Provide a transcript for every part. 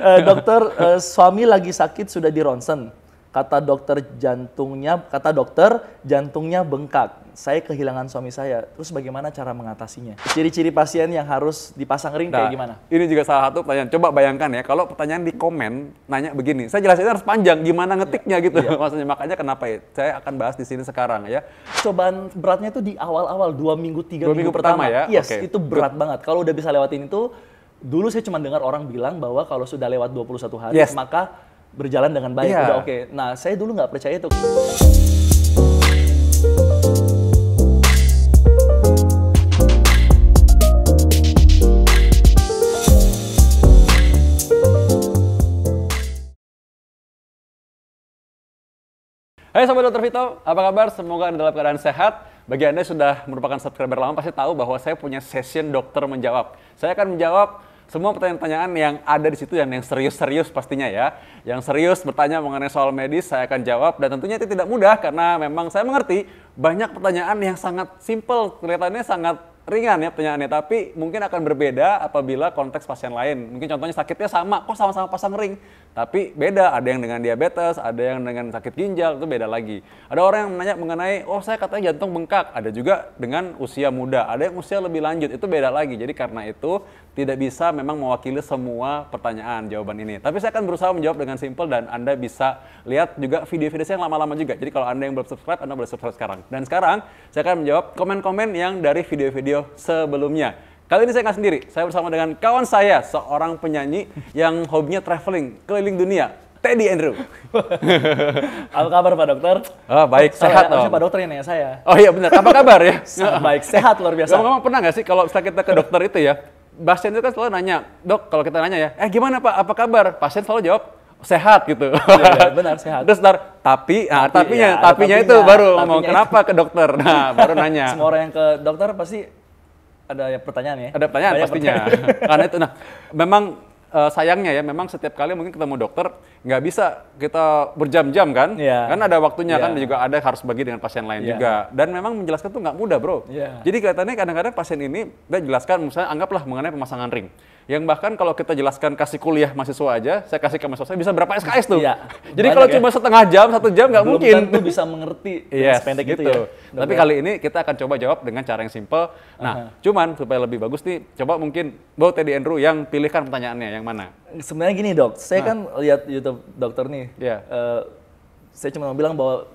Dokter, suami lagi sakit sudah di ronsen. Kata dokter jantungnya bengkak. Saya kehilangan suami saya. Terus bagaimana cara mengatasinya? Ciri-ciri pasien yang harus dipasang ring kayak gimana? Ini juga salah satu pertanyaan. Coba bayangkan ya, kalau pertanyaan di komen nanya begini, saya jelasin harus panjang, gimana ngetiknya gitu. Maksudnya makanya kenapa ya? Saya akan bahas di sini sekarang ya. Cobaan beratnya itu di awal-awal 2 minggu, 3 2 minggu pertama pertama. ya? Yes, Oke. itu berat banget. Kalau udah bisa lewatin itu, dulu saya cuma dengar orang bilang bahwa kalau sudah lewat 21 hari, Yes. maka berjalan dengan baik, Iya. udah oke. Nah, saya dulu nggak percaya itu. Hai Sobat Dr. Vito, apa kabar? Semoga Anda dalam keadaan sehat. Bagi Anda yang sudah merupakan subscriber lama pasti tahu bahwa saya punya session dokter menjawab. Saya akan menjawab semua pertanyaan-pertanyaan yang ada di situ, yang serius-serius pastinya ya. Yang serius bertanya mengenai soal medis, saya akan jawab. Dan tentunya itu tidak mudah karena memang saya mengerti banyak pertanyaan yang sangat simple, kelihatannya sangat ringan ya pertanyaannya, tapi mungkin akan berbeda apabila konteks pasien lain. Mungkin contohnya sakitnya sama, kok sama-sama pasang ring, tapi beda. Ada yang dengan diabetes, ada yang dengan sakit ginjal, itu beda lagi. Ada orang yang menanya mengenai, oh saya katanya jantung bengkak. Ada juga dengan usia muda, ada yang usia lebih lanjut, itu beda lagi. Jadi karena itu tidak bisa memang mewakili semua pertanyaan jawaban ini. Tapi saya akan berusaha menjawab dengan simple dan Anda bisa lihat juga video-video saya yang lama-lama juga. Jadi kalau Anda yang belum subscribe, Anda boleh subscribe sekarang. Dan sekarang saya akan menjawab komen-komen yang dari video-video sebelumnya. Kali ini saya nggak sendiri, saya bersama dengan kawan saya, seorang penyanyi yang hobinya traveling keliling dunia, Teddy Andrew. Apa kabar Pak Dokter? Oh, baik, sehat dong. Pak Dokter yang nanya saya. Oh iya benar, apa kabar ya? Baik, sehat luar biasa. Ngomong-ngomong pernah nggak sih kalau misalnya kita ke dokter itu ya, pasien itu kan selalu nanya, dok kalau kita nanya ya, gimana Pak, apa kabar? Pasien selalu jawab, sehat gitu. Ya, benar, sehat. Terus tapinya tapinya, itu baru ngomong tapinya kenapa ke dokter. Nah, baru nanya. Semua orang yang ke dokter pasti ada ya pertanyaan ya. Ada pertanyaan Banyak pastinya. Karena itu, nah memang sayangnya ya, memang setiap kali mungkin ketemu dokter nggak bisa kita berjam-jam kan? Iya. Kan ada waktunya kan, Iya. juga ada harus bagi dengan pasien lain Iya. juga. Dan memang menjelaskan tuh nggak mudah bro. Iya. Jadi kelihatannya kadang-kadang pasien ini dia jelaskan, misalnya anggaplah mengenai pemasangan ring. Yang bahkan kalau kita jelaskan kasih kuliah mahasiswa aja, saya kasih ke mahasiswa saya bisa berapa SKS tuh. Iya. Jadi Banyak kalau ya. cuma setengah jam, 1 jam nggak Belum mungkin. tentu bisa mengerti Yes, sependek gitu. itu ya. Tapi kali ini kita akan coba jawab dengan cara yang simple. Nah, cuman supaya lebih bagus nih, coba mungkin Bro Teddy Andrew yang pilihkan pertanyaannya yang mana. Sebenarnya gini dok, saya kan lihat YouTube dokter nih. Iya. Saya cuma mau bilang bahwa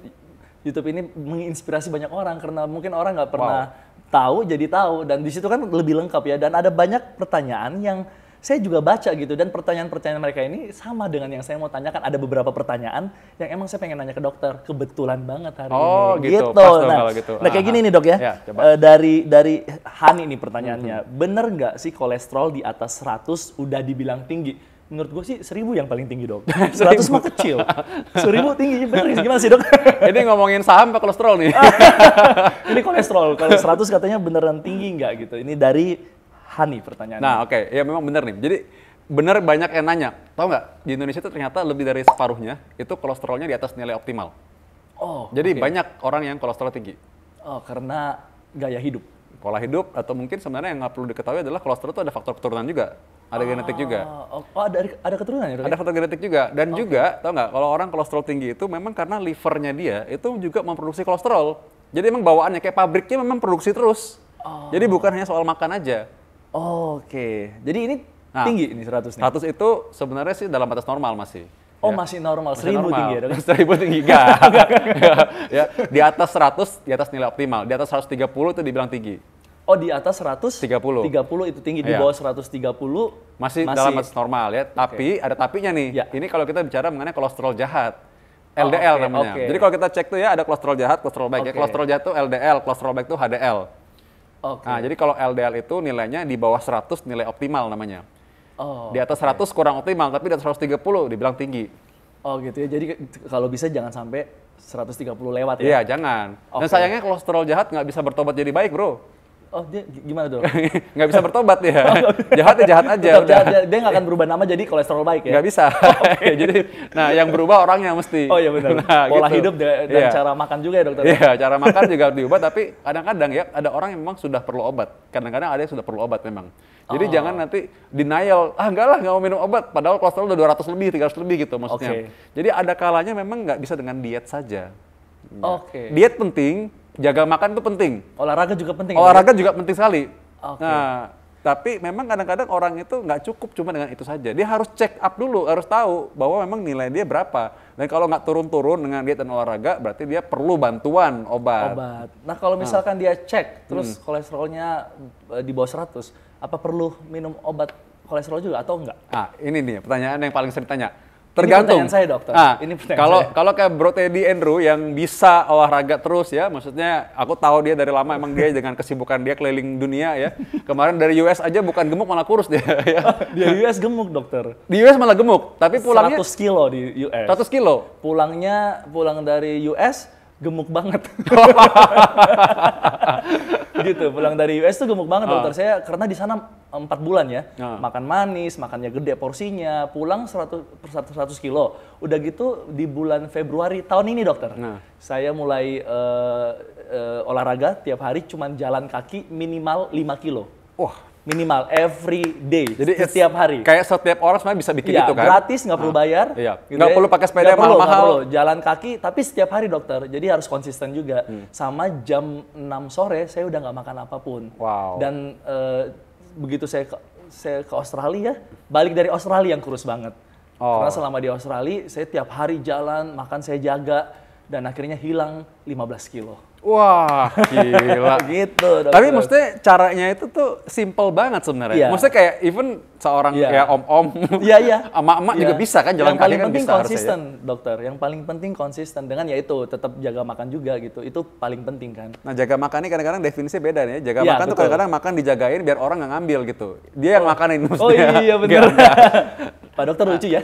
YouTube ini menginspirasi banyak orang karena mungkin orang nggak pernah tahu jadi tahu, dan di situ kan lebih lengkap ya, dan ada banyak pertanyaan yang saya juga baca gitu, dan pertanyaan-pertanyaan mereka ini sama dengan yang saya mau tanyakan. Ada beberapa pertanyaan yang emang saya pengen nanya ke dokter, kebetulan banget hari ini. Gitu. Pas dong kalau gitu. Nah kayak gini nih dok ya, Ya, coba. dari Hani nih pertanyaannya, bener nggak sih kolesterol di atas 100 udah dibilang tinggi? Menurut gue sih 1000 yang paling tinggi dok, 100 mah kecil, 1000 tinggi, bener gimana sih dok? Ini ngomongin saham apa kolesterol nih? Ini kolesterol, kalau 100 katanya beneran tinggi nggak gitu? Ini dari Hani pertanyaannya. Nah, oke. Ya memang benar nih. Jadi benar banyak yang nanya. Tahu nggak? Di Indonesia itu ternyata lebih dari separuhnya itu kolesterolnya di atas nilai optimal. Oh, Jadi oke. banyak orang yang kolesterol tinggi. Oh, karena gaya hidup. Pola hidup atau mungkin sebenarnya yang nggak perlu diketahui adalah kolesterol itu ada faktor keturunan juga. Ada genetik juga. Ada keturunan ya dok? Ada faktor genetik juga. Dan juga, tahu nggak, kalau orang kolesterol tinggi itu memang karena livernya dia itu juga memproduksi kolesterol. Jadi emang bawaannya kayak pabriknya memang produksi terus. Jadi bukan hanya soal makan aja. Oke, jadi ini tinggi ini 100 nih? 100 itu sebenarnya sih dalam batas normal masih. Oh Ya. masih normal, Masih 1000 normal. tinggi ya dok? 1000 tinggi, enggak. Ya, di atas 100, di atas nilai optimal. Di atas 130 itu dibilang tinggi. Oh di atas 100? 30. 30 itu tinggi, di Iya. bawah 130 Masih dalam batas normal ya. Tapi ada tapinya nih. Ya. Ini kalau kita bicara mengenai kolesterol jahat. LDL oke, namanya. oke. Jadi kalau kita cek tuh ya ada kolesterol jahat, kolesterol baik. Ya, Oke. kolesterol jahat tuh LDL, kolesterol baik tuh HDL. Oke. Nah, jadi kalau LDL itu nilainya di bawah 100 nilai optimal namanya. Oh, Di atas 100 kurang optimal, tapi di atas 130 dibilang tinggi. oh gitu ya, jadi kalau bisa jangan sampai 130 lewat ya? Iya, jangan. Dan Oke. sayangnya kolesterol jahat nggak bisa bertobat jadi baik, bro. Oh, dia gimana tuh? Nggak bisa bertobat ya. Jahat ya jahat aja. Tetap Udah. jahat, dia nggak akan berubah nama jadi kolesterol baik ya? Nggak bisa. Jadi, nah yang berubah orangnya mesti. Oh iya benar. Nah, Pola gitu. hidup dan Iya. cara makan juga ya dokter? Iya, cara makan juga diubah, tapi kadang-kadang ya ada orang yang memang sudah perlu obat. Kadang-kadang ada yang sudah perlu obat memang. Jadi jangan nanti denial, enggak lah nggak mau minum obat, padahal kolesterol udah 200 lebih, 300 lebih gitu maksudnya. Jadi ada kalanya memang nggak bisa dengan diet saja. Oke. Diet penting, jaga makan itu penting. Olahraga juga penting. Olahraga juga penting sekali. Oke. Nah, tapi memang kadang-kadang orang itu nggak cukup cuma dengan itu saja. Dia harus check up dulu, harus tahu bahwa memang nilai dia berapa. Dan kalau nggak turun-turun dengan diet dan olahraga, berarti dia perlu bantuan obat. Nah kalau misalkan dia cek, terus kolesterolnya di bawah 100, apa perlu minum obat kolesterol juga atau enggak? Nah, ini nih pertanyaan yang paling sering ditanya. Ini Tergantung. pertanyaan saya dokter. Nah, Ini pertanyaan kalau saya. kalau kayak Bro Teddy Andrew yang bisa olahraga terus ya, maksudnya aku tahu dia dari lama emang dia dengan kesibukan dia keliling dunia ya. Kemarin dari US aja bukan gemuk malah kurus dia ya. Di US gemuk dokter. Di US malah gemuk, tapi pulangnya 100 kilo di US. 100 kilo. Pulang dari US gemuk banget. Gitu, pulang dari US tuh gemuk banget dokter. Saya karena di sana 4 bulan ya, makan manis, makannya gede porsinya, pulang 100 kilo. Udah gitu di bulan Februari tahun ini dokter, saya mulai olahraga tiap hari cuman jalan kaki minimal 5 kilo. Wah, Minimal every day, jadi setiap hari. kayak setiap orang sebenarnya bisa bikin Iya, itu kan? gratis, nggak perlu bayar. Iya. Gitu Nggak ya. perlu pakai sepeda Nggak perlu, mahal-mahal. nggak perlu. Jalan kaki, tapi setiap hari dokter. Jadi harus konsisten juga. Sama jam 6 sore, saya udah nggak makan apapun. Wow. Dan begitu saya ke Australia, balik dari Australia yang kurus banget. Karena selama di Australia, saya tiap hari jalan, makan saya jaga, dan akhirnya hilang 15 kilo. Wah, gila. Gitu, dokter. Tapi maksudnya caranya itu tuh simple banget sebenarnya. Iya. Maksudnya kayak even seorang kayak om-om, Iya. emak-emak juga bisa kan jalan yang kaki paling kan penting bisa konsisten, dokter. Yang paling penting konsisten dengan yaitu tetap jaga makan juga gitu. Itu paling penting kan. Nah, jaga makan ini kadang-kadang definisinya beda nih. Jaga Iya, makan tuh betul. kadang-kadang makan dijagain biar orang nggak ngambil gitu. Dia yang makanin maksudnya. Oh iya benar. Nggak. Pak dokter lucu ya.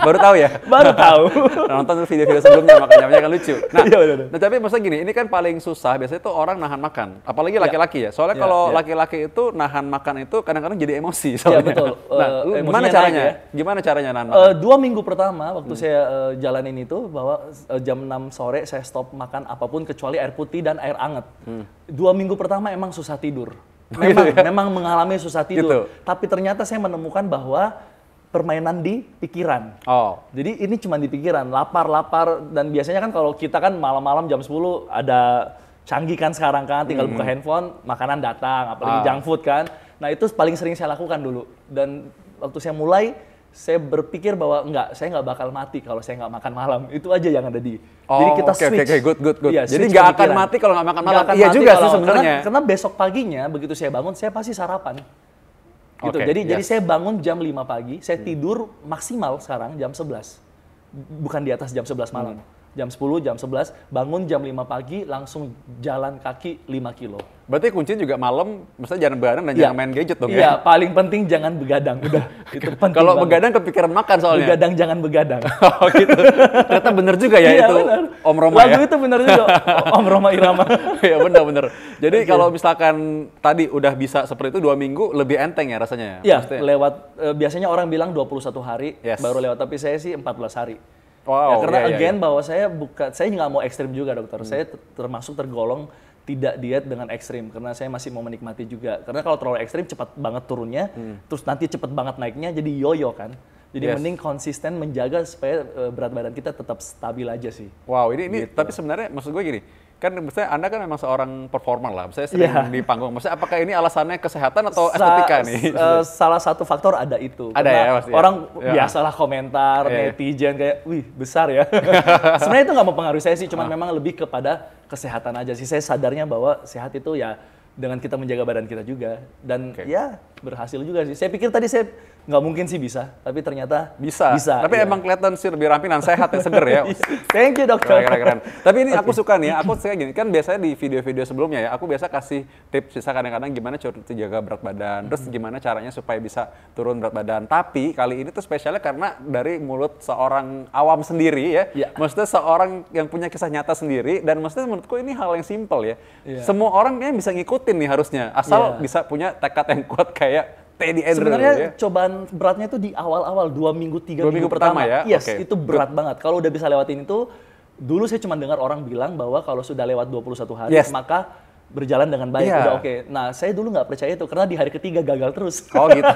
Baru tahu ya? Baru tahu. Nonton video-video sebelumnya makanya kan lucu. Nah, Iya, benar. nah, tapi maksudnya gini, ini kan paling susah biasanya tuh orang nahan makan. Apalagi laki-laki ya. Soalnya Iya, kalau iya. laki-laki itu nahan makan itu kadang-kadang jadi emosi Iya soalnya. betul. Nah, lu Emosinya gimana naik caranya? ya. Gimana caranya nahan makan? 2 minggu pertama waktu saya jalanin itu bahwa jam 6 sore saya stop makan apapun kecuali air putih dan air anget. 2 minggu pertama emang susah tidur. Memang mengalami susah tidur. Gitu. Tapi ternyata saya menemukan bahwa permainan di pikiran. Oh. Jadi ini cuma di pikiran, lapar dan biasanya kan kalau kita kan malam-malam jam 10 ada canggih kan sekarang kan, tinggal buka handphone, makanan datang, apalagi junk food kan. Nah itu paling sering saya lakukan dulu. Dan waktu saya mulai, saya berpikir bahwa saya nggak bakal mati kalau saya nggak makan malam. Itu aja yang ada di. Jadi kita switch. Oke, good. Iya, Jadi switch nggak akan pemikiran. mati kalau nggak makan Nggak malam. akan Iya mati juga sih kalau- sebenarnya. Karena besok paginya begitu saya bangun, saya pasti sarapan. Gitu. Oke, Jadi yes. saya bangun jam 5 pagi, saya tidur maksimal sekarang jam 11. Bukan di atas jam 11 malam. Jam 10, jam 11, bangun jam 5 pagi, langsung jalan kaki 5 kilo. Berarti kuncinya juga malam, maksudnya jangan begadang dan Iya. jangan main gadget dong Iya, ya? paling penting jangan begadang. Udah, itu penting Kalau banget. begadang kepikiran makan soalnya. Begadang jangan begadang. Oh gitu. Ternyata bener juga ya Iya, itu benar. Om Roma Lagu ya. itu bener juga, Om Roma Irama. Iya bener. Jadi kalau misalkan tadi udah bisa seperti itu 2 minggu lebih enteng ya rasanya ya? Iya, Maksudnya? lewat, biasanya orang bilang 21 hari, Yes. baru lewat, tapi saya sih 14 hari. Wow, Ya, karena iya. again bahwa saya nggak mau ekstrim juga dokter. Saya termasuk tergolong tidak diet dengan ekstrim karena saya masih mau menikmati juga. Karena kalau terlalu ekstrim cepat banget turunnya, terus nanti cepat banget naiknya jadi yoyo kan. Jadi Yes. mending konsisten menjaga supaya berat badan kita tetap stabil aja sih. Wow, ini Gitu. tapi sebenarnya maksud gue gini, kan misalnya Anda kan memang seorang performer lah, misalnya sering Iya. di panggung. Maksudnya apakah ini alasannya kesehatan atau estetika nih? Salah satu faktor ada itu. Ada Karena ya, pasti ya. orang Ya. biasalah komentar, Iya. netizen kayak, wih besar ya. Sebenarnya itu nggak mempengaruhi saya sih, cuman memang lebih kepada kesehatan aja sih. Saya sadarnya bahwa sehat itu ya dengan kita menjaga badan kita juga. Dan Oke. ya berhasil juga sih. Saya pikir tadi saya nggak mungkin sih bisa, tapi ternyata Bisa. Tapi iya. emang kelihatan sih lebih rampinan, sehat ya, seger ya. Thank you dokter. Keren. Tapi ini aku suka nih, aku suka gini, kan biasanya di video-video sebelumnya ya, aku biasa kasih tips bisa kadang-kadang gimana cara jaga berat badan, terus gimana caranya supaya bisa turun berat badan. Tapi kali ini tuh spesialnya karena dari mulut seorang awam sendiri ya, maksudnya seorang yang punya kisah nyata sendiri, dan maksudnya menurutku ini hal yang simple ya. Semua orang kayaknya bisa ngikutin nih harusnya, asal bisa punya tekad yang kuat kayak Teddy Andrew. Sebenarnya ya. cobaan beratnya itu di awal-awal 2 minggu 3 2 minggu minggu pertama ya. Yes, Okay. itu berat banget. Kalau udah bisa lewatin itu, dulu saya cuma dengar orang bilang bahwa kalau sudah lewat 21 hari maka berjalan dengan baik, udah oke. Nah, saya dulu nggak percaya itu karena di hari ketiga gagal terus. Oh gitu.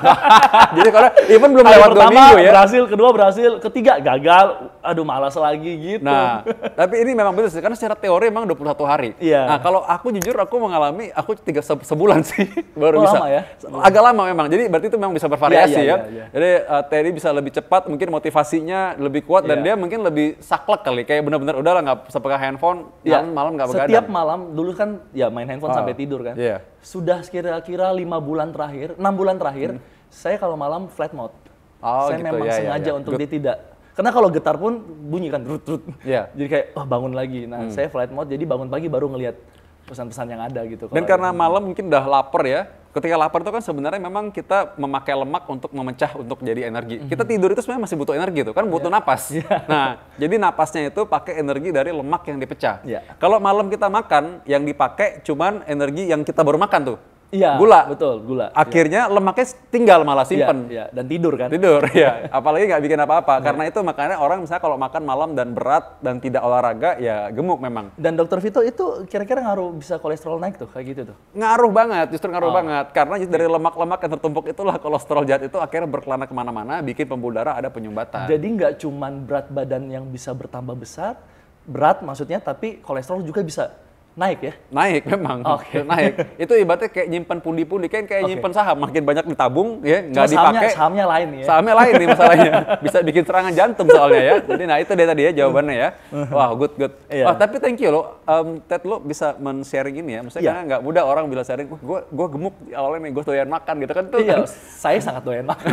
Jadi karena even belum hari lewat 2 pertama minggu ya. berhasil, kedua berhasil, ketiga gagal. Aduh, malas lagi gitu. Nah, tapi ini memang betul sih, karena secara teori memang 21 hari. Iya. Nah, kalau aku jujur, aku mengalami, aku sebulan sih baru bisa. Lama ya? Agak lama memang, jadi berarti itu memang bisa bervariasi Iya. Jadi Teddy bisa lebih cepat, mungkin motivasinya lebih kuat, dan dia mungkin lebih saklek kali, kayak benar-benar udahlah nggak usah pegang handphone, malam nggak begadang. Setiap malam, dulu kan ya main handphone sampai tidur kan. Iya. Sudah kira-kira 6 bulan terakhir, saya kalau malam flight mode. Oh, saya gitu, memang ya, sengaja ya. untuk dia tidak. Karena kalau getar pun bunyi kan, rut. Iya. Jadi kayak, bangun lagi. Nah, saya flight mode, jadi bangun pagi baru ngelihat pesan-pesan yang ada gitu. Dan karena malam mungkin udah lapar ya, ketika lapar itu kan sebenarnya memang kita memakai lemak untuk memecah untuk jadi energi. Kita tidur itu sebenarnya masih butuh energi tuh, kan butuh napas. Nah, jadi napasnya itu pakai energi dari lemak yang dipecah. Kalau malam kita makan, yang dipakai cuman energi yang kita baru makan tuh. Iya, gula. Betul, gula. Akhirnya lemaknya tinggal malah simpen. Iya, dan tidur kan. Tidur, ya. Apalagi nggak bikin apa-apa. Karena itu makanya orang misalnya kalau makan malam dan berat dan tidak olahraga, ya gemuk memang. Dan Dokter Vito itu kira-kira ngaruh bisa kolesterol naik tuh, kayak gitu tuh? Ngaruh banget, justru ngaruh banget. Karena dari lemak-lemak yang tertumpuk itulah kolesterol jahat itu akhirnya berkelana kemana-mana, bikin pembuluh darah ada penyumbatan. Jadi nggak cuman berat badan yang bisa bertambah besar, berat maksudnya, tapi kolesterol juga bisa naik ya? Naik memang, naik. Itu ibaratnya kayak nyimpen pundi-pundi, kayak nyimpen saham, makin banyak ditabung ya nggak dipakai. Sahamnya lain ya? Sahamnya lain nih masalahnya, bisa bikin serangan jantung soalnya ya. Jadi nah itu dia tadi ya jawabannya ya. Wah good. Wah tapi thank you lo, Ted lo bisa men-sharing ini ya. Maksudnya karena nggak mudah orang bilang sharing, gue gemuk awalnya nih, gue doyan makan gitu kan. Iya, saya sangat doyan makan.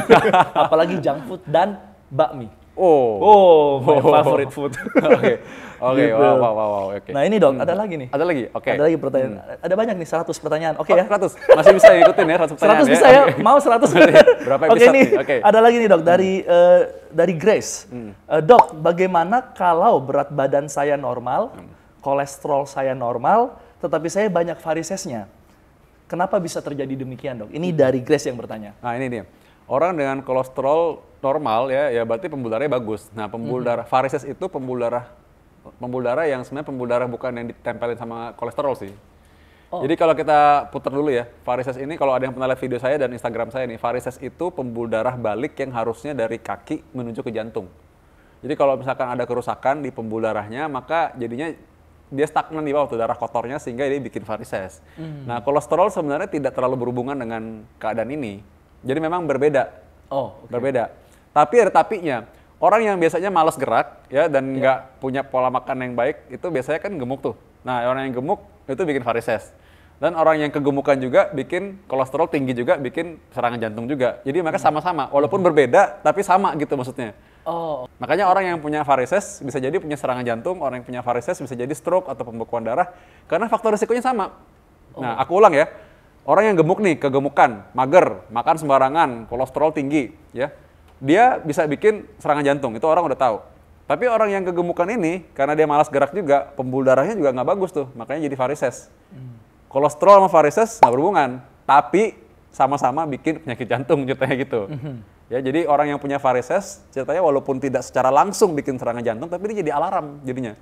Apalagi junk food dan bakmi. My favorite food. Oke, Gitu. wow. Okay. Nah ini dok, ada lagi nih. Ada lagi? Oke. Ada lagi pertanyaan. Ada banyak nih, 100 pertanyaan. Oke ya? 100? Masih bisa ngikutin ya 100 pertanyaan 100 bisa ya? Mau 100? Berapa Oke episode nih, nih? ada lagi nih dok, dari Grace. Dok, bagaimana kalau berat badan saya normal, kolesterol saya normal, tetapi saya banyak varisesnya? Kenapa bisa terjadi demikian dok? Ini dari Grace yang bertanya. Nah ini dia. Orang dengan kolesterol normal ya berarti pembuluh darahnya bagus. Nah pembuluh darah varises itu pembuluh darah yang sebenarnya pembuluh darah bukan yang ditempelin sama kolesterol sih. Jadi kalau kita putar dulu ya, varises ini kalau ada yang pernah lihat video saya dan Instagram saya nih, varises itu pembuluh darah balik yang harusnya dari kaki menuju ke jantung. Jadi kalau misalkan ada kerusakan di pembuluh darahnya, maka jadinya dia stagnan di bawah tuh darah kotornya sehingga dia bikin varises. Nah kolesterol sebenarnya tidak terlalu berhubungan dengan keadaan ini. Jadi memang berbeda. Berbeda. Tapi ada tapinya. Orang yang biasanya malas gerak ya dan nggak punya pola makan yang baik itu biasanya kan gemuk tuh. Nah orang yang gemuk itu bikin varises. Dan orang yang kegemukan juga bikin kolesterol tinggi juga bikin serangan jantung juga. Jadi mereka sama-sama, walaupun berbeda tapi sama gitu maksudnya. Makanya orang yang punya varises bisa jadi punya serangan jantung, orang yang punya varises bisa jadi stroke atau pembekuan darah karena faktor risikonya sama. Nah aku ulang ya. Orang yang gemuk nih, kegemukan, mager, makan sembarangan, kolesterol tinggi, ya, dia bisa bikin serangan jantung. Itu orang udah tahu. Tapi orang yang kegemukan ini, karena dia malas gerak juga, pembuluh darahnya juga nggak bagus tuh, makanya jadi varises. Kolesterol sama varises nggak berhubungan, tapi sama-sama bikin penyakit jantung, ceritanya gitu. Ya, jadi orang yang punya varises, ceritanya walaupun tidak secara langsung bikin serangan jantung, tapi dia jadi alarm jadinya.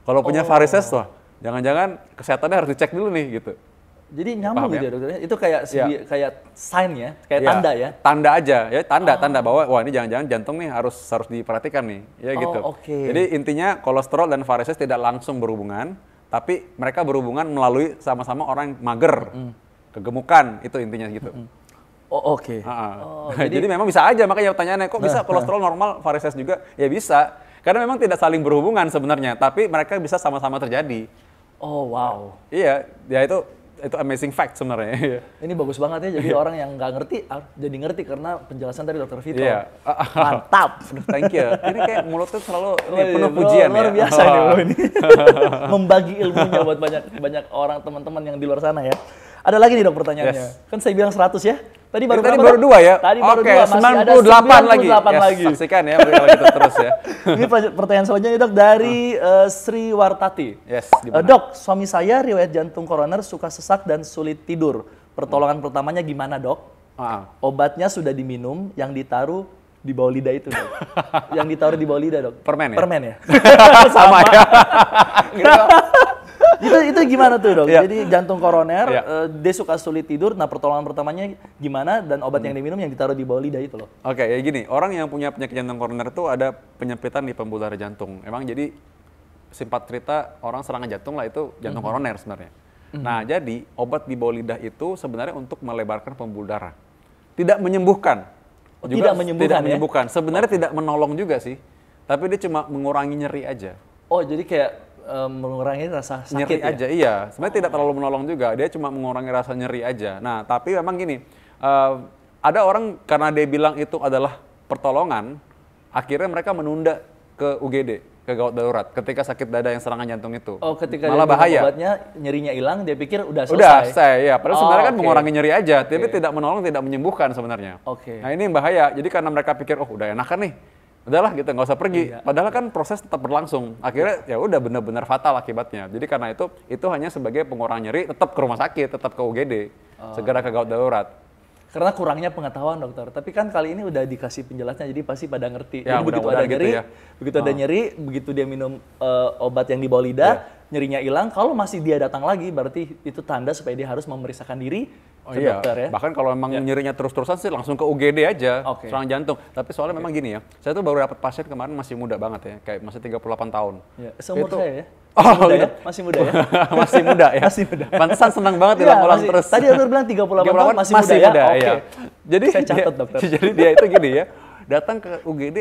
Kalau punya varises, wah, jangan-jangan kesehatannya harus dicek dulu nih, gitu. Jadi nyambung gitu ya dokter. Itu kayak kayak sign ya, kayak tanda ya. Tanda aja ya, tanda bahwa wah ini jangan-jangan jantung nih harus diperhatikan nih, ya gitu. Jadi intinya kolesterol dan varises tidak langsung berhubungan, tapi mereka berhubungan melalui sama-sama orang mager, kegemukan, itu intinya gitu. Jadi memang bisa aja, makanya pertanyaannya kok bisa kolesterol normal, varises juga? Ya bisa, karena memang tidak saling berhubungan sebenarnya, tapi mereka bisa sama-sama terjadi. Oh wow. Iya, ya itu itu amazing fact sebenarnya. Ini bagus banget ya, jadi orang yang nggak ngerti jadi ngerti karena penjelasan dari Dr. Vito. Iya. Mantap. Thank you. Ini kayak mulutnya selalu penuh pujian luar ya. biasa nih bro ini. Membagi ilmunya buat banyak orang teman-teman yang di luar sana ya. Ada lagi nih dok pertanyaannya. Kan saya bilang 100 ya. Tadi baru Tadi berapa? baru 2 ya? Tadi baru Oke, 2, masih ada 98 lagi. 98 lagi. Saksikan ya, berkali gitu terus ya. Ini pertanyaan selanjutnya dok dari Sri Wartati. Yes, gimana? Dok, suami saya riwayat jantung koroner, suka sesak dan sulit tidur. Pertolongan pertamanya gimana dok? Obatnya sudah diminum, yang ditaruh di bawah lidah itu dok. Yang ditaruh di bawah lidah dok. Permen ya? Permen ya? Sama ya. itu gimana tuh dok? Iya. Jadi jantung koroner, Iya. dia suka sulit tidur. Nah pertolongan pertamanya gimana dan obat yang diminum yang ditaruh di bawah lidah itu loh. Oke, ya gini, orang yang punya penyakit jantung koroner itu ada penyempitan di pembuluh darah jantung. Emang jadi singkat cerita orang serangan jantung lah itu jantung koroner sebenarnya. Nah, jadi obat di bawah lidah itu sebenarnya untuk melebarkan pembuluh darah. Tidak menyembuhkan. Tidak menyembuhkan, tidak menyembuhkan. Sebenarnya tidak menolong juga sih. Tapi dia cuma mengurangi nyeri aja. Oh, jadi kayak mengurangi rasa sakit Nyeri ya? aja, iya. Sebenarnya tidak terlalu menolong juga. Dia cuma mengurangi rasa nyeri aja. Nah, tapi memang gini, ada orang karena dia bilang itu adalah pertolongan, akhirnya mereka menunda ke UGD, ke gawat darurat, ketika sakit dada yang serangan jantung itu. Oh, ketika malah dia minum bahaya. obatnya, nyerinya hilang, dia pikir udah selesai. Udah selesai, ya. Padahal sebenarnya kan oke. mengurangi nyeri aja, tapi tidak menolong, tidak menyembuhkan sebenarnya. Oke. Nah, ini yang bahaya. Jadi karena mereka pikir, oh udah enakan nih, udahlah gitu, nggak usah pergi. Iya. Padahal kan proses tetap berlangsung. Akhirnya ya udah benar-benar fatal akibatnya. Jadi karena itu hanya sebagai pengurang nyeri, tetap ke rumah sakit, tetap ke UGD, segera ke gawat darurat. Karena kurangnya pengetahuan dokter. Tapi kan kali ini udah dikasih penjelasannya, jadi pasti pada ngerti. Ya, Jadi begitu ada mudah-mudahan gitu nyeri, ya. begitu ada nyeri, begitu dia minum obat yang di bawah lidah, nyerinya hilang. Kalau masih dia datang lagi, berarti itu tanda supaya dia harus memeriksakan diri ke Iya, dokter ya. bahkan kalau memang nyerinya terus-terusan sih langsung ke UGD aja, Oke. serangan jantung. Tapi soalnya memang gini ya, saya tuh baru dapat pasien kemarin masih muda banget ya, kayak masih 38 tahun. Ya, seumur Itu- saya ya. Oh, Masih muda gitu. ya? Masih muda ya? Masih muda ya? Masih muda. Pantesan senang banget Iya, diulang-ulang masih- terus. Tadi dokter bilang 38 tahun masih muda ya? Oke. iya. Jadi Saya catat, dia, dokter. Jadi dia itu gini ya, datang ke UGD,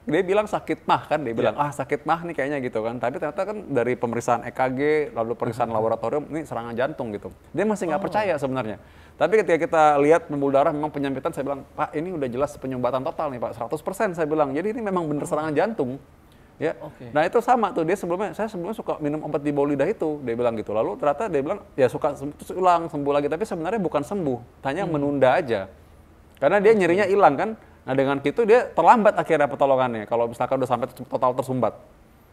dia bilang sakit mah kan, dia bilang sakit mah nih kayaknya gitu kan. Tapi ternyata kan dari pemeriksaan EKG, lalu pemeriksaan laboratorium, ini serangan jantung gitu. Dia masih nggak percaya sebenarnya. Tapi ketika kita lihat pembuluh darah memang penyempitan, saya bilang, Pak ini udah jelas penyumbatan total nih Pak, 100% saya bilang. Jadi ini memang bener serangan jantung. Ya, Oke. nah itu sama tuh dia saya sebelumnya suka minum obat di bawah lidah itu, dia bilang gitu. Lalu ternyata dia bilang ya suka terus ulang sembuh lagi, tapi sebenarnya bukan sembuh, hanya menunda aja. Karena dia nyerinya hilang kan. Nah dengan gitu dia terlambat akhirnya pertolongannya. Kalau misalkan udah sampai total tersumbat.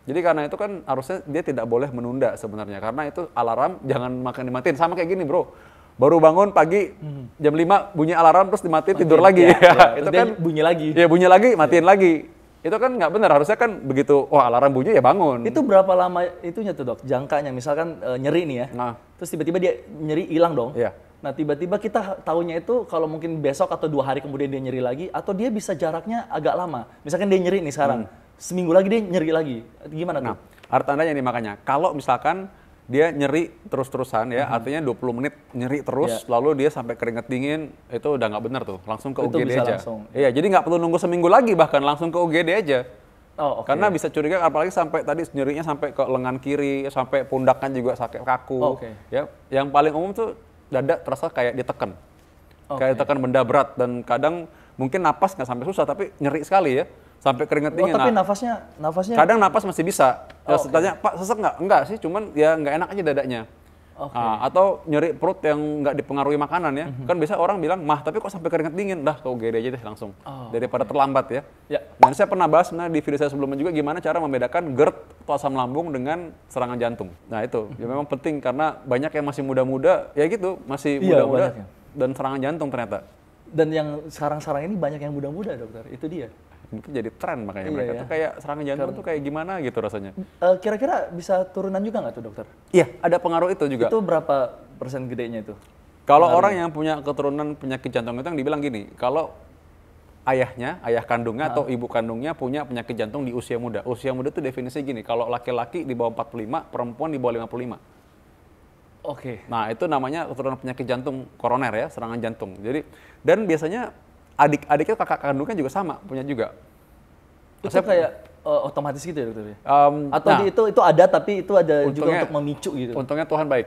Jadi karena itu kan harusnya dia tidak boleh menunda sebenarnya, karena itu alarm jangan makan dimatiin. Sama kayak gini bro. Baru bangun pagi jam 5 bunyi alarm terus dimatiin tidur lagi. Ya, Itu terus dia kan bunyi lagi. ya bunyi lagi matiin lagi. Itu kan nggak benar, harusnya kan begitu, wah alarm bunyi ya bangun. Itu berapa lama itunya tuh dok? Jangkanya misalkan nyeri nih ya. Nah. Terus tiba-tiba dia nyeri hilang dong. Iya. Nah tiba-tiba kita tahunya itu kalau mungkin besok atau 2 hari kemudian dia nyeri lagi, atau dia bisa jaraknya agak lama. Misalkan dia nyeri nih sekarang, seminggu lagi dia nyeri lagi. Gimana Nah, tuh? arti tandanya nih makanya, kalau misalkan dia nyeri terus-terusan ya, artinya 20 menit nyeri terus, lalu dia sampai keringet dingin, itu udah nggak benar tuh, langsung ke Itu UGD bisa aja. langsung. Iya, jadi nggak perlu nunggu seminggu lagi, bahkan langsung ke UGD aja. Oh, oke. Karena bisa curiga, apalagi sampai tadi nyerinya sampai ke lengan kiri, sampai pundaknya juga sakit kaku. Oke. Ya, yang paling umum tuh dada terasa kayak ditekan, Oke. kayak ditekan benda berat, dan kadang mungkin napas nggak sampai susah, tapi nyeri sekali ya, sampai keringet Oh, dingin. tapi Nah, nafasnya kadang napas masih bisa. Ya, Oh, oke. tanya, Pak sesek nggak? Enggak sih, cuman ya nggak enak aja dadanya. Oke. Nah, atau nyeri perut yang nggak dipengaruhi makanan ya. Kan biasa orang bilang, mah tapi kok sampai keringet dingin? Dah ke UGD aja deh langsung. Oh, Daripada terlambat ya. Ya. Dan saya pernah bahas sebenarnya di video saya sebelumnya juga gimana cara membedakan GERD atau asam lambung dengan serangan jantung. Nah itu, ya memang penting karena banyak yang masih muda-muda, ya gitu, masih Iya, muda-muda banyak ya. dan serangan jantung ternyata. Dan yang sekarang-sekarang ini banyak yang muda-muda dokter, itu dia. Mungkin jadi tren makanya Iya, mereka ya. tuh kayak serangan jantung tuh kayak gimana gitu rasanya. Kira-kira bisa turunan juga nggak tuh dokter? Iya, ada pengaruh itu juga. Itu berapa persen gedenya itu? Kalau orang yang punya keturunan penyakit jantung itu yang dibilang gini, kalau ayahnya, ayah kandungnya atau ibu kandungnya punya penyakit jantung di usia muda. Usia muda itu definisi gini, kalau laki-laki di bawah 45, perempuan di bawah 55. Oke. Nah, itu namanya keturunan penyakit jantung koroner ya, serangan jantung. Jadi, dan biasanya adik-adiknya kakak kandungnya juga sama, punya juga. Itu kayak otomatis gitu ya dokter? Em, Atau nah, itu ada tapi itu ada juga untungnya- untuk memicu gitu? Untungnya Tuhan baik.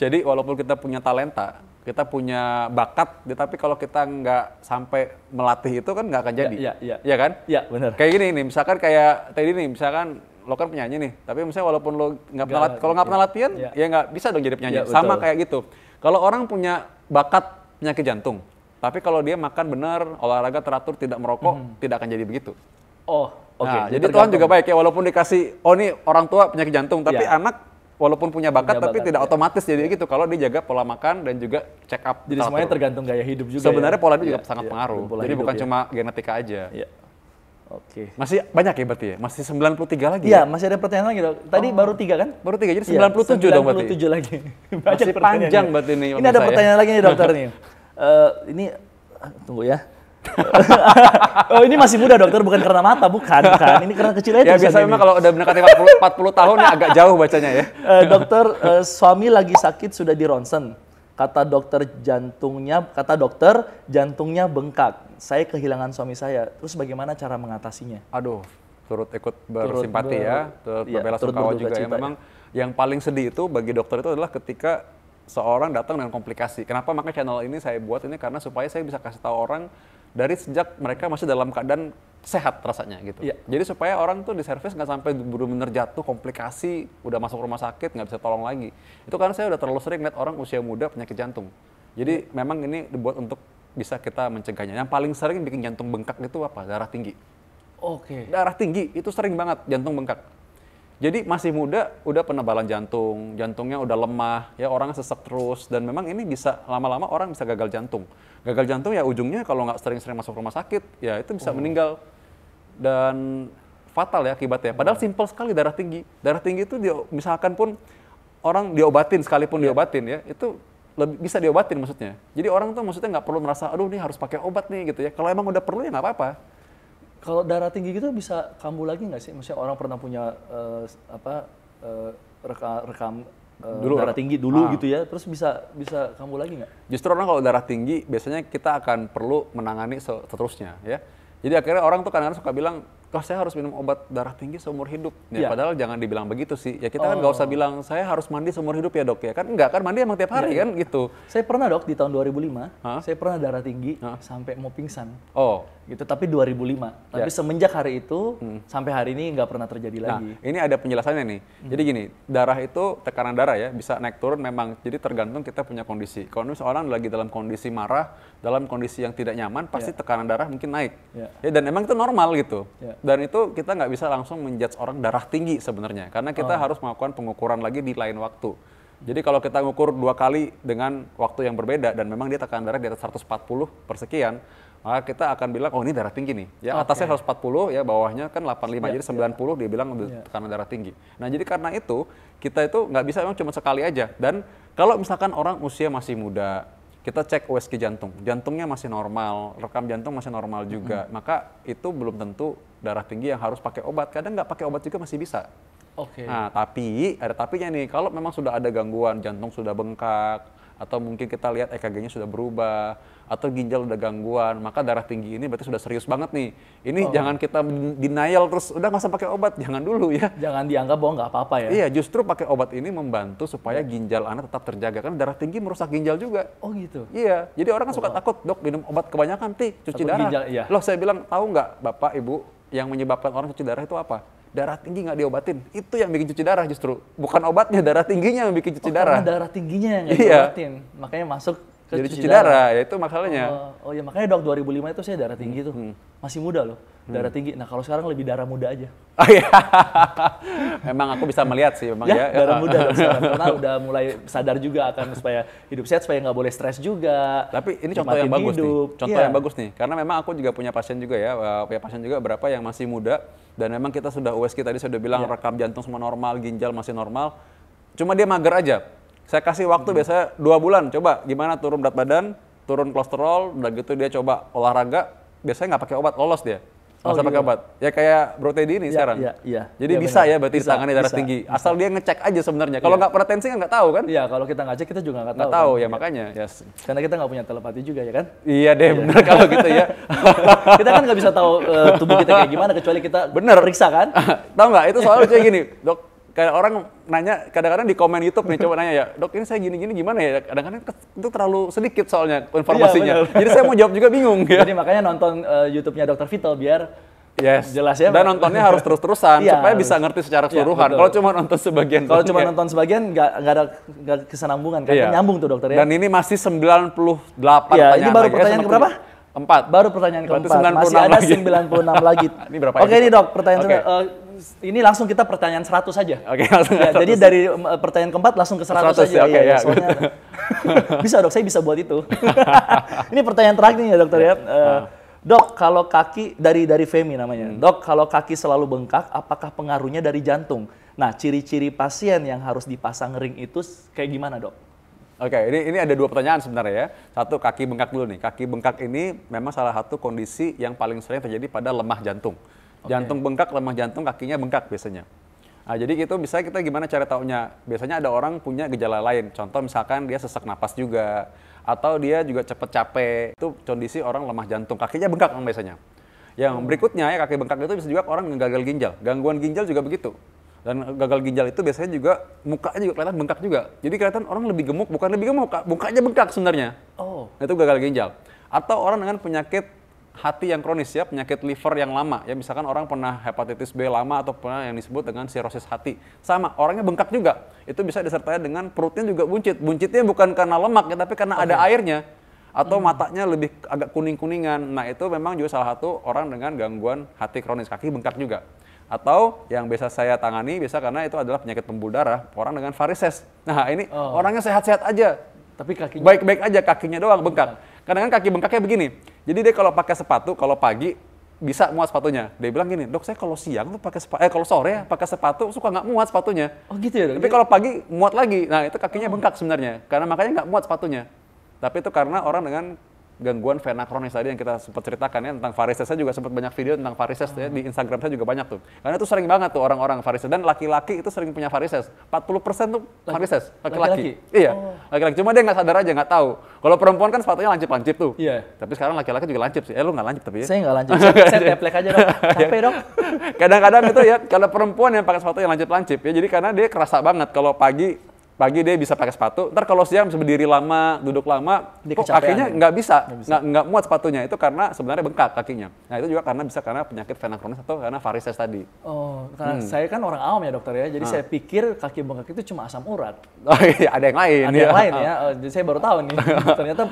Jadi walaupun kita punya talenta, kita punya bakat, tapi kalau kita nggak sampai melatih itu kan nggak akan jadi. Iya kan? Iya, benar. Kayak gini nih, misalkan kayak tadi nih, misalkan lo kan penyanyi nih, tapi misalnya walaupun lo nggak pernah kalau nggak pernah latihan, ya nggak bisa dong jadi penyanyi. Sama kayak gitu. Kalau orang punya bakat penyakit jantung, tapi kalau dia makan benar, olahraga teratur, tidak merokok, tidak akan jadi begitu. Oh, oke. Nah, jadi Tuhan juga baik ya, walaupun dikasih, oh nih orang tua penyakit jantung, tapi anak walaupun punya bakat tapi tidak otomatis jadi gitu kalau dia jaga pola makan dan juga check up. Jadi semuanya tergantung gaya hidup juga. Sebenarnya pola hidup juga sangat pengaruh. Jadi bukan cuma genetika aja. Iya. Oke. Masih banyak ya berarti ya? Masih 93 lagi? Iya, masih ada pertanyaan lagi dok. Tadi baru 3 kan? Baru 3, jadi 97 dong berarti? 97 lagi. Masih panjang berarti ini. Ini ada pertanyaan lagi nih dokter nih. Ini, tunggu ya. Oh ini masih muda dokter, bukan karena mata, bukan. Ini karena kecil aja. Ya biasa memang kalau udah mendekati 40 tahun ya agak jauh bacanya ya. Dokter, suami lagi sakit sudah di ronsen. Kata dokter jantungnya bengkak. Saya kehilangan suami saya. Terus bagaimana cara mengatasinya? Aduh, turut ikut bersimpati ya, turut berbela sungkawa juga ya. Memang yang paling sedih itu bagi dokter itu adalah ketika seorang datang dengan komplikasi. Kenapa makanya channel ini saya buat ini karena supaya saya bisa kasih tahu orang dari sejak mereka masih dalam keadaan sehat rasanya gitu. Ya. Jadi supaya orang tuh di servis nggak sampai benar-benar jatuh komplikasi, udah masuk rumah sakit nggak bisa tolong lagi. Itu karena saya udah terlalu sering lihat orang usia muda penyakit jantung. Jadi memang ini dibuat untuk bisa kita mencegahnya. Yang paling sering bikin jantung bengkak itu apa? Darah tinggi. Oke. Darah tinggi itu sering banget jantung bengkak. Jadi masih muda udah penebalan jantung, jantungnya udah lemah, ya orangnya sesek terus dan memang ini bisa lama-lama orang bisa gagal jantung. Gagal jantung ya ujungnya kalau nggak sering-sering masuk rumah sakit, ya itu bisa meninggal dan fatal ya akibatnya. Padahal simpel sekali darah tinggi. Darah tinggi itu misalkan pun orang diobatin sekalipun diobatin ya, itu bisa diobatin maksudnya. Jadi orang tuh maksudnya nggak perlu merasa, aduh nih harus pakai obat nih gitu ya. Kalau emang udah perlu ya nggak apa-apa. Kalau darah tinggi gitu bisa kambuh lagi nggak sih? Maksudnya orang pernah punya rekam darah tinggi dulu gitu ya, terus bisa kambuh lagi nggak? Justru orang kalau darah tinggi biasanya kita akan perlu menangani seterusnya ya. Jadi akhirnya orang tuh kadang-kadang suka bilang, oh saya harus minum obat darah tinggi seumur hidup. Ya, padahal jangan dibilang begitu sih. Ya kita kan nggak usah bilang, saya harus mandi seumur hidup ya dok ya. Kan enggak, kan mandi emang tiap hari kan gitu. Saya pernah dok di tahun 2005, saya pernah darah tinggi sampai mau pingsan. Oh. Gitu, tapi 2005. Tapi semenjak hari itu, sampai hari ini nggak pernah terjadi lagi. Nah, ini ada penjelasannya nih. Jadi gini, darah itu, tekanan darah ya, bisa naik turun memang. Jadi tergantung kita punya kondisi. Kalau misalnya orang lagi dalam kondisi marah, dalam kondisi yang tidak nyaman, pasti tekanan darah mungkin naik. Ya, dan emang itu normal gitu. Dan itu kita nggak bisa langsung menjudge orang darah tinggi sebenarnya. Karena kita harus melakukan pengukuran lagi di lain waktu. Jadi kalau kita ngukur 2 kali dengan waktu yang berbeda, dan memang dia tekanan darah di atas 140 per sekian, maka kita akan bilang, oh ini darah tinggi nih. Ya atasnya 140, ya bawahnya kan 85, jadi 90 dia bilang tekanan darah tinggi. Nah jadi karena itu, kita itu nggak bisa memang cuma sekali aja. Dan kalau misalkan orang usia masih muda, kita cek USG jantung, jantungnya masih normal, rekam jantung masih normal juga, maka itu belum tentu darah tinggi yang harus pakai obat. Kadang nggak pakai obat juga masih bisa. Nah tapi, ada tapinya nih, kalau memang sudah ada gangguan, jantung sudah bengkak, atau mungkin kita lihat EKG-nya sudah berubah, atau ginjal udah gangguan, maka darah tinggi ini berarti sudah serius banget nih. Ini jangan kita denial terus, udah nggak usah pakai obat, jangan dulu ya. Jangan dianggap bahwa nggak apa-apa ya. Iya, justru pakai obat ini membantu supaya ginjal Anda tetap terjaga, kan darah tinggi merusak ginjal juga. Oh gitu? Iya, jadi orang kan suka takut, dok minum obat kebanyakan cuci takut darah. Ginjal, iya. Loh saya bilang, tahu nggak Bapak Ibu yang menyebabkan orang cuci darah itu apa? Darah tinggi nggak diobatin, itu yang bikin cuci darah justru. Bukan obatnya, darah tingginya yang bikin cuci darah. Karena darah tingginya yang nggak diobatin, makanya masuk ke jadi cuci darah, ya itu masalahnya. Oh ya makanya dok 2005 itu saya darah tinggi tuh, masih muda loh, darah tinggi. Nah kalau sekarang lebih darah muda aja. Oh iya, memang aku bisa melihat sih memang ya. Darah muda dok sekarang, karena udah mulai sadar juga akan supaya hidup sehat, supaya nggak boleh stres juga. Tapi ini contoh yang bagus nih, contoh yang bagus nih, karena memang aku juga punya pasien juga ya, punya pasien juga berapa yang masih muda, dan memang kita sudah USG tadi sudah bilang rekam jantung semua normal, ginjal masih normal, cuma dia mager aja. Saya kasih waktu biasanya 2 bulan, coba gimana turun berat badan, turun kolesterol, udah gitu dia coba olahraga, biasanya nggak pakai obat, lolos dia. Nggak usah pakai obat. Ya kayak Bro Teddy ini sekarang. Jadi bisa bener. Ya berarti ditangani darah tinggi. Asal dia ngecek aja sebenarnya. Kalau nggak pernah tensi kan nggak tahu kan? Iya, kalau kita nggak cek kita juga nggak tahu. Nggak tahu ya makanya. Karena kita nggak punya telepati juga ya kan? Iya deh, bener kalau gitu ya. Kita kan nggak bisa tahu tubuh kita kayak gimana kecuali kita periksa kan? Tahu nggak? Itu soalnya lucunya gini, dok. kayak orang nanya, kadang-kadang di komen YouTube nih, coba nanya ya, dok ini saya gini-gini gimana ya? Kadang-kadang itu terlalu sedikit soalnya informasinya. Jadi saya mau jawab juga bingung. Ya. Jadi makanya nonton YouTube-nya Dr. Vito biar jelas ya. Dan nontonnya harus terus-terusan supaya bisa ngerti secara keseluruhan. Kalau cuma nonton sebagian, nonton sebagian nggak ada kesenambungan kan? Nyambung tuh dokter ya. Dan ini masih 98 pertanyaan. Ini baru pertanyaan keberapa? 4. Baru pertanyaan keempat. Masih ada 96 lagi. Ini berapa? Oke ini dok, pertanyaan ini langsung kita pertanyaan 100 saja. Oke, langsung. Ya, jadi dari pertanyaan keempat langsung ke 100 saja. Oke, ya. Soalnya bisa dok, saya bisa buat itu. Ini pertanyaan terakhir nih ya dokter ya. Dok, kalau kaki dari Femi namanya. Dok, kalau kaki selalu bengkak, apakah pengaruhnya dari jantung? Nah, ciri-ciri pasien yang harus dipasang ring itu kayak gimana, dok? Oke, ini ada 2 pertanyaan sebenarnya ya. Satu, kaki bengkak dulu nih. Kaki bengkak ini memang salah satu kondisi yang paling sering terjadi pada lemah jantung. Jantung bengkak, lemah jantung, kakinya bengkak biasanya. Nah, jadi itu bisa kita gimana cara taunya? Biasanya ada orang punya gejala lain. Contoh misalkan dia sesak napas juga. Atau dia juga cepet capek, itu kondisi orang lemah jantung, kakinya bengkak biasanya. Yang berikutnya ya kaki bengkak itu bisa juga orang yang gagal ginjal, gangguan ginjal juga begitu. Dan gagal ginjal itu biasanya juga mukanya juga kelihatan bengkak juga. Jadi kelihatan orang lebih gemuk, bukan lebih gemuk, mukanya bengkak sebenarnya. Nah, itu gagal ginjal. Atau orang dengan penyakit hati yang kronis ya, penyakit liver yang lama ya, misalkan orang pernah hepatitis B lama atau pernah yang disebut dengan sirosis hati, sama orangnya bengkak juga, itu bisa disertai dengan perutnya juga buncit. Buncitnya bukan karena lemak ya, tapi karena ada airnya atau matanya lebih agak kuning-kuningan. Nah, itu memang juga salah satu orang dengan gangguan hati kronis, kaki bengkak juga. Atau yang biasa saya tangani biasa karena itu adalah penyakit pembuluh darah, orang dengan varises. Nah, ini orangnya sehat-sehat aja, tapi kakinya baik-baik aja, kakinya doang bengkak. Kadang-kadang kaki bengkaknya begini. Jadi dia kalau pakai sepatu, kalau pagi bisa muat sepatunya. Dia bilang gini, dok saya kalau siang tuh pakai sepatu, kalau sore ya pakai sepatu suka nggak muat sepatunya. Oh gitu ya dok? Tapi kalau pagi muat lagi. Nah itu kakinya bengkak sebenarnya. Karena makanya nggak muat sepatunya. Tapi itu karena orang dengan gangguan vena kronis tadi yang kita sempat ceritakan ya tentang varises. Saya juga sempat banyak video tentang varises ya, di Instagram saya juga banyak tuh. Karena itu sering banget tuh orang-orang varises, dan laki-laki itu sering punya varises. 40% tuh varises laki-laki. Iya, laki-laki. Cuma dia nggak sadar aja, nggak tahu. Kalau perempuan kan sepatunya lancip-lancip tuh. Iya. Tapi sekarang laki-laki juga lancip sih. Lu nggak lancip tapi ya? Saya nggak lancip. Saya teplek aja dok. Capek dok. Kadang-kadang itu ya kalau perempuan yang pakai sepatu yang lancip-lancip ya. Jadi karena dia kerasa banget kalau pagi dia bisa pakai sepatu, ntar kalau siang bisa berdiri lama, duduk lama, kok kakinya nggak bisa, nggak muat sepatunya, itu karena sebenarnya bengkak kakinya. Nah itu juga karena penyakit vena kronis atau karena varises tadi. Oh, karena saya kan orang awam ya dokter ya, jadi saya pikir kaki bengkak itu cuma asam urat. Oh iya, ada yang lain. Ada yang lain ya, jadi saya baru tahu nih, ternyata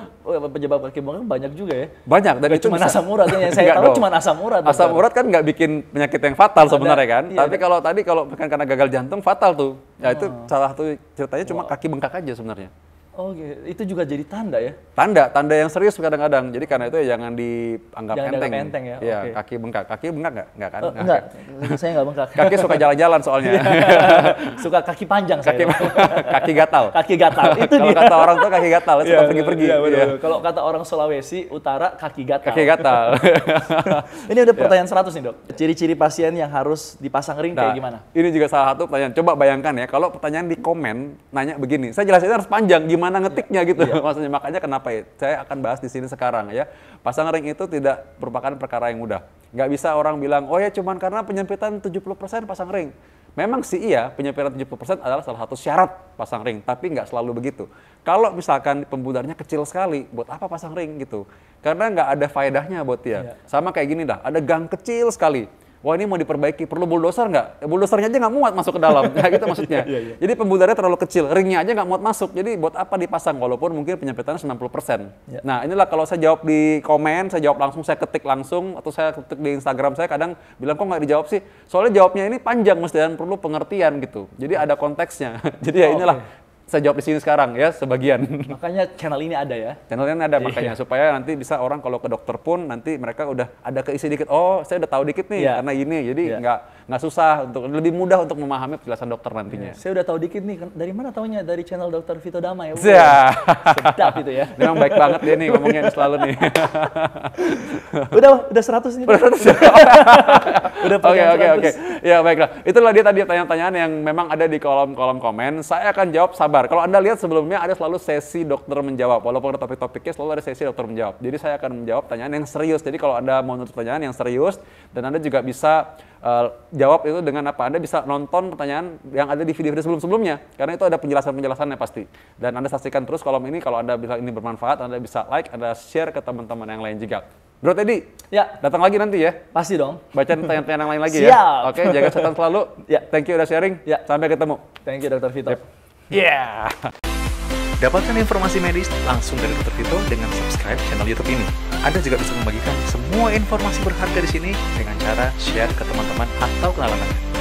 penyebab kaki bengkak banyak juga ya. Banyak, dan itu cuma asam urat, yang saya tahu cuma asam urat. Asam urat kan nggak bikin penyakit yang fatal sebenarnya kan, tapi kalau bukan karena gagal jantung fatal tuh. Ya itu salah satu ceritanya cuma kaki bengkak aja sebenarnya. Oh gitu. Itu juga jadi tanda ya? Tanda yang serius kadang-kadang. Jadi karena itu ya jangan dianggap enteng. Ya. Iya, kaki bengkak. Kaki bengkak nggak? Nggak kan? Enggak, saya nggak bengkak. Kaki suka jalan-jalan soalnya. Suka kaki panjang saya. Kaki gatal. Kaki gatal. Itu kalau kata orang tuh kaki gatal, suka pergi-pergi. Iya. Kalau kata orang Sulawesi Utara, kaki gatal. Kaki gatal. Ini udah pertanyaan 100 nih dok. Ciri-ciri pasien yang harus dipasang ring kayak gimana? Ini juga salah satu pertanyaan. Coba bayangkan ya, kalau pertanyaan di komen nanya begini, saya jelasin harus panjang, gimana ngetiknya gitu. Maksudnya makanya kenapa ya? Saya akan bahas di sini sekarang ya. Pasang ring itu tidak merupakan perkara yang mudah. Nggak bisa orang bilang, oh ya cuman karena penyempitan 70% pasang ring. Memang sih iya, penyempitan 70% adalah salah satu syarat pasang ring, tapi nggak selalu begitu. Kalau misalkan pembuluh darahnya kecil sekali, buat apa pasang ring gitu? Karena nggak ada faedahnya buat dia. Sama kayak gini dah, ada gang kecil sekali. Wah ini mau diperbaiki, perlu bulldozer nggak? Bulldosernya aja nggak muat masuk ke dalam, ya gitu maksudnya. Jadi pembuluh darahnya terlalu kecil, ringnya aja nggak muat masuk. Jadi buat apa dipasang, walaupun mungkin penyempitannya 90%. Nah inilah kalau saya jawab di komen, saya jawab langsung, saya ketik langsung, atau saya ketik di Instagram saya kadang bilang kok nggak dijawab sih? Soalnya jawabnya ini panjang mesti dan perlu pengertian gitu. Jadi ada konteksnya. Jadi ya inilah. Saya jawab di sini sekarang ya, sebagian. Makanya channel ini ada ya? Channel ini ada makanya, supaya nanti bisa orang kalau ke dokter pun nanti mereka udah ada keisi dikit, oh saya udah tahu dikit nih karena ini, jadi nggak susah, untuk lebih mudah untuk memahami penjelasan dokter nantinya. Saya udah tahu dikit nih, dari mana taunya? Dari channel Dr. Vito Dama ya? Sedap itu ya. Memang baik banget dia nih ngomongnya selalu nih. udah 100 nih. Udah Oke. Ya baiklah, itulah dia tadi pertanyaan-pertanyaan yang memang ada di kolom komen. Saya akan jawab sabar. Kalau Anda lihat sebelumnya ada selalu sesi dokter menjawab. Walaupun ada topik-topiknya selalu ada sesi dokter menjawab. Jadi saya akan menjawab pertanyaan yang serius. Jadi kalau Anda mau nulis pertanyaan yang serius dan Anda juga bisa jawab itu dengan apa? Anda bisa nonton pertanyaan yang ada di video-video sebelum-sebelumnya, karena itu ada penjelasan-penjelasannya pasti. Dan Anda saksikan terus kolom ini, kalau Anda bisa ini bermanfaat, Anda bisa like, Anda share ke teman-teman yang lain juga. Bro Teddy, Ya, datang lagi nanti ya. pasti dong. Baca pertanyaan-pertanyaan yang lain lagi Siap. ya. Oke, jaga kesehatan selalu. Ya. Thank you udah sharing. Ya. Sampai ketemu. Thank you Dr. Vito. Yeah. Dapatkan informasi medis langsung dari Dr. Vito dengan subscribe channel YouTube ini. Anda juga bisa membagikan semua informasi berharga di sini dengan cara share ke teman-teman atau kenalan Anda.